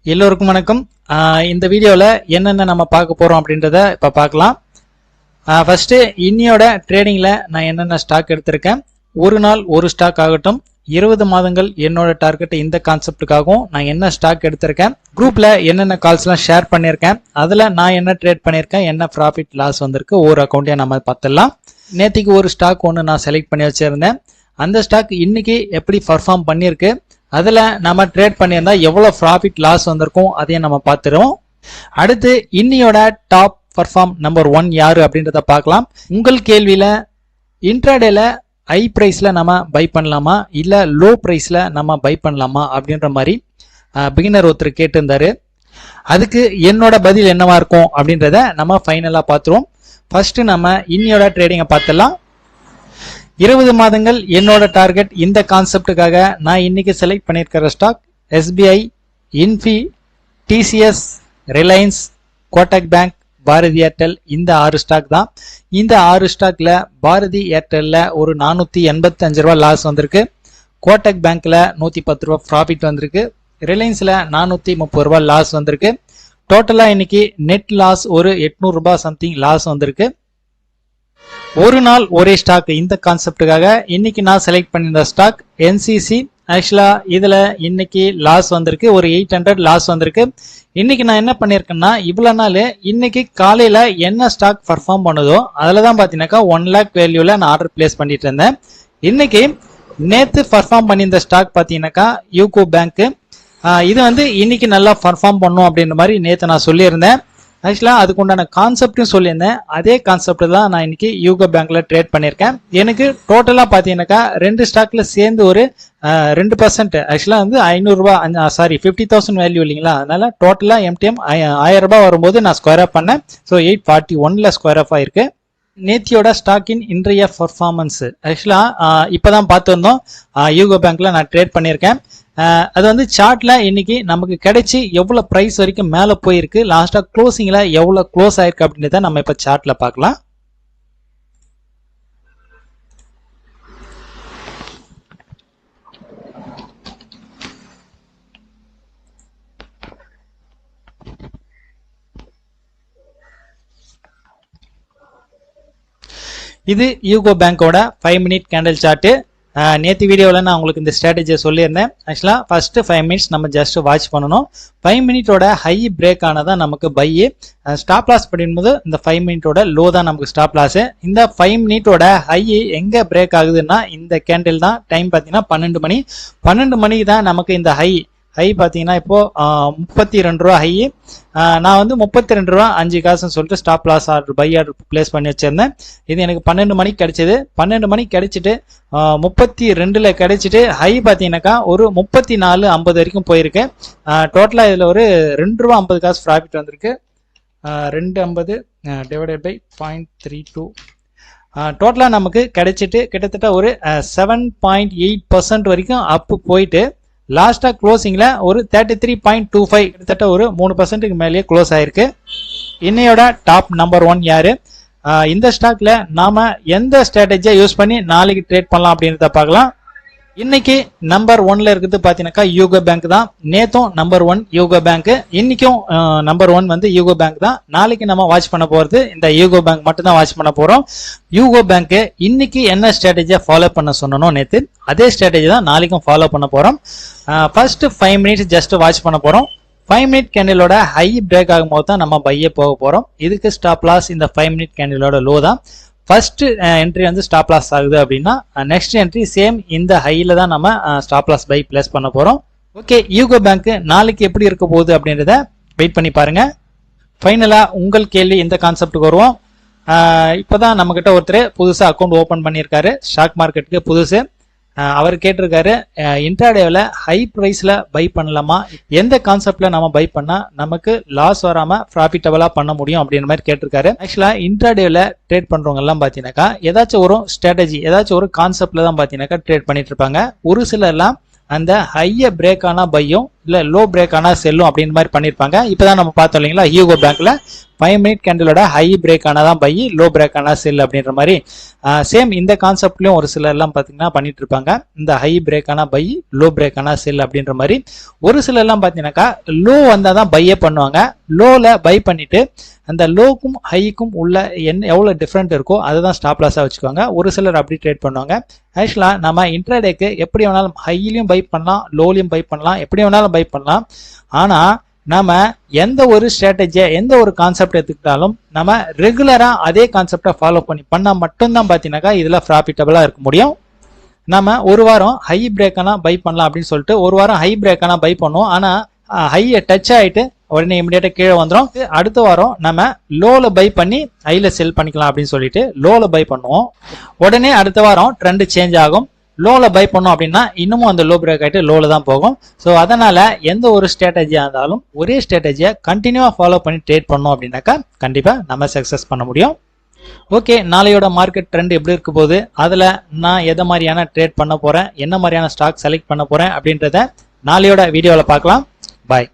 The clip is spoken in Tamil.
எல்லோருக்கும் வணக்கம். இந்த வீடியோவில் என்னென்ன நம்ம பார்க்க போகிறோம் அப்படின்றத இப்போ பார்க்கலாம். ஃபஸ்ட்டு இன்னியோட ட்ரேடிங்கில் நான் என்னென்ன ஸ்டாக் எடுத்திருக்கேன், ஒரு நாள் ஒரு ஸ்டாக் ஆகட்டும், 20 மாதங்கள் என்னோட டார்கெட், இந்த கான்செப்டுக்காகவும் நான் என்ன ஸ்டாக் எடுத்திருக்கேன், குரூப்பில் என்னென்ன கால்ஸ்லாம் ஷேர் பண்ணியிருக்கேன், அதில் நான் என்ன ட்ரேட் பண்ணியிருக்கேன், என்ன ப்ராஃபிட் லாஸ் வந்திருக்கு, ஒரு அக்கௌண்ட்டையும் நம்ம பார்த்துடலாம். நேற்றுக்கு ஒரு ஸ்டாக் ஒன்று நான் செலக்ட் பண்ணி வச்சுருந்தேன். அந்த ஸ்டாக் இன்னைக்கு எப்படி பர்ஃபார்ம் பண்ணியிருக்கு, அதில் நம்ம ட்ரேட் பண்ணியிருந்தா எவ்வளோ ப்ராஃபிட் லாஸ் வந்திருக்கும் அதையும் நம்ம பார்த்துருவோம். அடுத்து இன்னியோட டாப் பர்ஃபார்ம் நம்பர் 1 யாரு அப்படின்றத பார்க்கலாம். உங்கள் கேள்வியில் இன்ட்ராடேல ஹை ப்ரைஸில் நம்ம பை பண்ணலாமா இல்லை லோ ப்ரைஸில் நம்ம பை பண்ணலாமா அப்படின்ற மாதிரி பிகினர் ஒருத்தர் கேட்டிருந்தாரு. அதுக்கு என்னோட பதில் என்னவா இருக்கும் அப்படின்றத நம்ம ஃபைனலாக பார்த்துருவோம். ஃபர்ஸ்ட் நம்ம இன்னியோட ட்ரேடிங்கை பார்த்துடலாம். 20 மாதங்கள் என்னோட டார்கெட், இந்த கான்செப்டுக்காக நான் இன்னைக்கு செலக்ட் பண்ணியிருக்கிற stock SBI, Infy, TCS, Reliance, Kotak bank, Bharti Airtel. இந்த 6 ஸ்டாக் தான். இந்த 6 ஸ்டாக்ல பாரதி ஏர்டெல்ல ஒரு 485 ரூபா லாஸ் வந்திருக்கு, கோட்டக் பேங்க்ல 110 ரூபா ப்ராஃபிட் வந்திருக்கு, ரிலையன்ஸ்ல 430 ரூபா லாஸ் வந்திருக்கு. டோட்டலா இன்னைக்கு நெட் லாஸ் ஒரு 800 ரூபாய் சம்திங் லாஸ் வந்திருக்கு. ஒரு நாள் ஒரே ஸ்டாக், இந்த கான்செப்டுக்காக இன்னைக்கு நான் செலக்ட் பண்ணியிருந்த ஸ்டாக் NCC. ஆக்சுவலா இதுல இன்னைக்கு லாஸ் வந்திருக்கு, ஒரு 800 லாஸ் வந்திருக்கு. இன்னைக்கு நான் என்ன பண்ணிருக்கேன்னா, இவ்வளவு நாள் இன்னைக்கு காலையில என்ன ஸ்டாக் பர்ஃபார்ம் பண்ணுதோ அதுலதான் பாத்தீங்கன்னாக்கா 1 lakh வேல்யூல நான் ஆர்டர் பிளேஸ் பண்ணிட்டு இருந்தேன். இன்னைக்கு நேத்து பர்ஃபார்ம் பண்ணியிருந்த ஸ்டாக் பாத்தீங்கன்னாக்கா யூகோ பேங்க். இது வந்து இன்னைக்கு நல்லா பர்ஃபார்ம் பண்ணும் அப்படின்ற மாதிரி நேத்து நான் சொல்லியிருந்தேன். ஆக்சுவலாக அதுக்கு உண்டான கான்செப்டும் சொல்லியிருந்தேன். அதே கான்செப்ட் தான் நான் இன்னைக்கு யூகோ பேங்க்ல ட்ரேட் பண்ணியிருக்கேன். எனக்கு டோட்டலாக பார்த்தீங்கன்னாக்கா 2 ஸ்டாக்ல சேர்ந்து ஒரு 2%, ஆக்சுவலாக வந்து 500 ரூபா, 50,000 வேல்யூ இல்லைங்களா, அதனால டோட்டலாக MTM 1000 ரூபாய் வரும்போது நான் ஸ்கொயர் ஆஃப் பண்ணேன். ஸோ 841ல ஸ்கொயர் ஆஃப் ஆயிருக்கு. நேத்தியோட ஸ்டாக்கின் இன்றைய பர்ஃபார்மன்ஸ் ஆக்சுவலாக இப்போதான் பார்த்து வந்தோம். யூகோ பேங்க்ல நான் ட்ரேட் பண்ணியிருக்கேன். அது வந்து சார்ட்ல இன்னைக்கு நமக்கு கிடைச்சி எவ்வளவு பிரைஸ் வரைக்கும் மேல போயிருக்கு, லாஸ்டா க்ளோசிங்ல எவ்வளவு க்ளோஸ் ஆயிருக்கு அப்படின்றத நம்ம இப்ப சார்ட்ல பார்க்கலாம். இது யூகோ பேங்கோட 5 மினிட் கேண்டில் சார்ட். நேற்று வீடியோவில் நான் உங்களுக்கு இந்த ஸ்ட்ராட்டஜியை சொல்லியிருந்தேன். ஆக்சுவலாக ஃபர்ஸ்ட் 5 மினிட்ஸ் நம்ம ஜஸ்ட் வாட்ச் பண்ணணும். 5 மினிட்டோட ஹை பிரேக் ஆனதான் நமக்கு பை. ஸ்டாப் லாஸ் பண்ணும்போது இந்த 5 மினிட்டோட லோ தான் நமக்கு ஸ்டாப் லாஸ். இந்த 5 மினிட்டோட ஹை எங்கே பிரேக் ஆகுதுன்னா இந்த கேண்டில் தான். டைம் பார்த்தீங்கன்னா 12 மணி. 12 மணிக்கு தான் நமக்கு இந்த ஹை பார்த்தீங்கன்னா இப்போ 32 ரூபா ஹை. நான் வந்து 32 ரூபா 5 காசுன்னு சொல்லிட்டு stop loss order buy order place பண்ணி வச்சிருந்தேன். இது எனக்கு 12 மணிக்கு கிடைச்சது. 12 மணிக்கு கிடைச்சிட்டு 32ல கிடைச்சிட்டு ஹை பார்த்தீங்கன்னாக்கா ஒரு 34.50 வரைக்கும் போயிருக்கு. டோட்டலா இதுல ஒரு 2 ரூபா 50 காசு ப்ராஃபிட் வந்திருக்கு. 250 டிவைடட் பை 0.32. டோட்டலா நமக்கு கிடைச்சிட்டு கிட்டத்தட்ட ஒரு 7.8% வரைக்கும் அப் போயிட்டு லாஸ்டா க்ளோசிங்ல ஒரு 33.25, கிட்டத்தட்ட ஒரு 3%க்கு மேலேயே க்ளோஸ் ஆயிருக்கு. இன்னையோட டாப் நம்பர் 1 யாரு, இந்த ஸ்டாக்ல நாம எந்த ஸ்ட்ராட்டஜியை யூஸ் பண்ணி நாளைக்கு ட்ரேட் பண்ணலாம் அப்படின்றத பார்க்கலாம். இன்னைக்கு நம்பர் 1ல இருக்குது பாத்தீங்கன்னாக்கா யூகோ பேங்க் தான். நேத்தும் நம்பர் 1 யூகோ பேங்க், இன்னைக்கும் நம்பர் 1 வந்து யூகோ பேங்க் தான். நாளைக்கு நம்ம வாட்ச் பண்ண போறது இந்த யூகோ பேங்க் மட்டும் தான் வாட்ச் பண்ண போறோம். யூகோ பேங்க் இன்னைக்கு என்ன ஸ்ட்ராட்டஜியை ஃபாலோ பண்ண சொன்னோம் நேத்து, அதே ஸ்ட்ராட்டஜி தான் நாளைக்கும் ஃபாலோ பண்ண போறோம். ஃபர்ஸ்ட் 5 மினிட்ஸ் ஜஸ்ட் வாட்ச் பண்ண போறோம். 5 மினிட் கேண்டிலோட ஹை பிரேக் ஆகும்போது தான் நம்ம பையே போக போறோம். இதுக்கு ஸ்டாப் லாஸ் இந்த 5 மினிட் கேண்டிலோட லோ தான். ஃபர்ஸ்ட் என்ட்ரி வந்து ஸ்டாப் லாஸ் ஆகுது அப்படின்னா நெக்ஸ்ட் என்ட்ரி சேம் இந்த ஹைல தான் நம்ம ஸ்டாப் லாஸ் பை பிளேஸ் பண்ண போறோம். ஓகே, யூகோ பேங்க் நாளைக்கு எப்படி இருக்க போகுது அப்படின்றத வெயிட் பண்ணி பாருங்க. ஃபைனலா உங்கள் கேள்வி இந்த கான்செப்டுக்கு வருவோம். இப்போதான் நம்ம கிட்ட ஒருத்தர் புதுசா அக்கௌண்ட் ஓபன் பண்ணியிருக்காரு, ஸ்டாக் மார்க்கெட்டுக்கு புதுசு. அவர் கேட்டிருக்காரு, இன்ட்ராடேவில் ஹை ப்ரைஸில் பை பண்ணலாமா, எந்த கான்செப்டில் நம்ம பை பண்ணால் நமக்கு லாஸ் வராமல் ப்ராஃபிட்டபுளாக பண்ண முடியும் அப்படின்ற மாதிரி கேட்டிருக்காரு. ஆக்சுவலாக இன்ட்ராடேவில் ட்ரேட் பண்ணுறவங்க எல்லாம் பார்த்தீங்கன்னாக்கா ஏதாச்சும் ஒரு ஸ்ட்ராட்டஜி, ஏதாச்சும் ஒரு கான்செப்டில் தான் பார்த்தீங்கன்னாக்கா ட்ரேட் பண்ணிட்டு இருப்பாங்க. ஒரு சிலர்லாம் அந்த ஹையை பிரேக் ஆனா பையும் இல்லை லோ பிரேக் ஆனா செல்லும் அப்படின்ற மாதிரி பண்ணியிருப்பாங்க. இப்போதான் நம்ம பார்த்தோம் இல்லைங்களா, யூகோ பேங்க்ல 5 மினிட் கேண்டிலோட ஹை பிரேக் ஆனாதான் பை, லோ பிரேக் ஆனா செல் அப்படின்ற மாதிரி சேம் இந்த கான்செப்ட்லயும் ஒரு சிலர் எல்லாம் பாத்தீங்கன்னா பண்ணிட்டு இருப்பாங்க. இந்த ஹை பிரேக் ஆனா பை, லோ பிரேக் ஆனா செல் அப்படின்ற மாதிரி. ஒரு சிலர் எல்லாம் பாத்தீங்கன்னாக்கா லோ வந்தாதான் பையே பண்ணுவாங்க. லோல பை பண்ணிட்டு அந்த லோக்கும் ஹைக்கும் உள்ள எவ்வளவு டிஃபரெண்ட் இருக்கோ அதை தான் ஸ்டாப் லாஸா வச்சுக்குவாங்க. ஒரு சிலர் அப்படி ட்ரேட் பண்ணுவாங்க. ஆக்சுவலா நம்ம இன்ட்ராடேக்கு எப்படி வேணாலும் ஹைலையும் பை பண்ணலாம், லோலையும் பை பண்ணலாம், எப்படி வேணாலும் பை பண்ணலாம். ஆனா நம்ம எந்த ஒரு ஸ்ட்ராட்டஜியை எந்த ஒரு கான்செப்ட் எடுத்துக்கிட்டாலும் நம்ம ரெகுலரா அதே கான்செப்டை ஃபாலோ பண்ணா மட்டும்தான் பாத்தீங்கன்னாக்கா இதுல ப்ராஃபிட்டபிளா இருக்க முடியும். நம்ம ஒரு வாரம் ஹை பிரேக் ஆனா பை பண்ணலாம் அப்படின்னு சொல்லிட்டு ஒரு வாரம் ஹை பிரேக் ஆனா பை பண்ணுவோம். ஆனா ஹையை டச் ஆயிட்டு உடனே இமிடியேட்டா கீழே வந்துடும். அடுத்த வாரம் நம்ம லோல பை பண்ணி ஹைல செல் பண்ணிக்கலாம் அப்படின்னு சொல்லிட்டு லோல பை பண்ணுவோம். உடனே அடுத்த வாரம் ட்ரெண்ட் சேஞ்ச் ஆகும். லோல பை பண்ணோம் அப்படின்னா இன்னமும் அந்த லோ பிரேக் ஆயிட்டு லோல தான் போகும். ஸோ அதனால எந்த ஒரு ஸ்ட்ராட்டஜியா இருந்தாலும் ஒரே ஸ்ட்ராட்டஜியை கண்டினியூவா ஃபாலோ பண்ணி ட்ரேட் பண்ணோம் அப்படின்னாக்கா கண்டிப்பா நம்ம சக்சஸ் பண்ண முடியும். ஓகே, நாளையோட மார்க்கெட் ட்ரெண்ட் எப்படி இருக்க போகுது, அதுல நான் எதை மாதிரியான ட்ரேட் பண்ண போறேன், என்ன மாதிரியான ஸ்டாக் செலக்ட் பண்ண போறேன் அப்படின்றத நாளையோட வீடியோவில் பார்க்கலாம். பாய்.